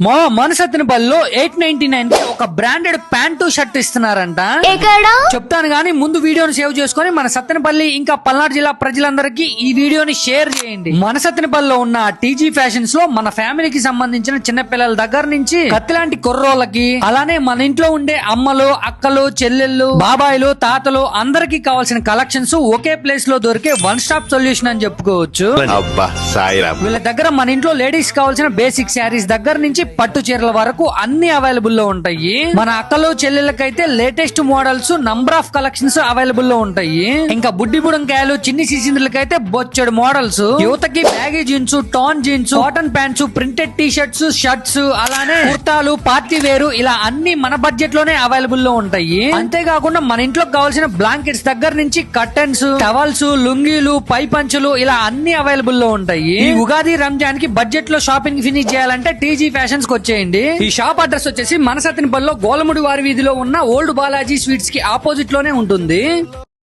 మన సత్తెనపల్లిలో 899 కి ఒక బ్రాండెడ్ ప్యాంటు షర్ట్ ఇస్తున్నారంట. చెప్తాను గానీ ముందు వీడియోని సేవ్ చేసుకుని మన సత్తెనపల్లి ఇంకా పల్నాడు జిల్లా ప్రజలందరికీ ఈ వీడియోని షేర్ చేయండి. మన సత్తెనపల్లిలో ఉన్న టీజీ ఫ్యాషన్స్ లో మన ఫ్యామిలీకి సంబంధించిన చిన్న పిల్లల దగ్గర నుంచి కత్తిలాంటి కుర్రోళ్ళకి, అలానే మన ఇంట్లో ఉండే అమ్మలు, అక్కలు, చెల్లెళ్ళు, బాబాయిలు, తాతలు అందరికీ కావాల్సిన కలెక్షన్స్ ఒకే ప్లేస్ లో దొరికే వన్ స్టాప్ సొల్యూషన్ అని చెప్పుకోవచ్చు. వీళ్ళ దగ్గర మన ఇంట్లో లేడీస్ కావాల్సిన బేసిక్ శారీస్ దగ్గర నుంచి పట్టు చీరల వరకు అన్ని అవైలబుల్ లో ఉంటాయి. మన అక్కలు చెల్లెళ్ళకైతే latest models number of collections available లో ఉంటాయి. ఇంకా బుడ్డి బుడంకాయలు, చిన్ని సిసింద్రులకైతే బొచ్చడు మోడల్స్, యువతకి baggy jeans, tan jeans, cotton pants, printed T shirts, shirts, అలానే కుర్తాలు, పార్టీ వేరు, ఇలా అన్ని మన బడ్జెట్ లోనే అవైలబుల్ లో ఉంటాయి. అంతేకాకుండా మన ఇంట్లో కావాల్సిన బ్లాంకెట్స్ దగ్గర నుంచి కర్టన్స్, టవల్స్, లుంగీలు, పై పంచులు, ఇలా అన్ని అవైలబుల్ లో ఉంటాయి. ఈ ఉగాది, రంజాన్ కి బడ్జెట్ లో షాపింగ్ ఫినిష్ చేయాలంటే టీజీ ఫ్యాషన్స్ కి వచ్చేయండి. ఈ షాప్ అడ్రస్ వచ్చేసి మన సత్తెనపల్లిలో గోలముడి వారి వీధిలో ఉన్న ఓల్డ్ బాలాజీ స్వీట్స్ కి ఆపోజిట్ లోనే ఉంటుంది.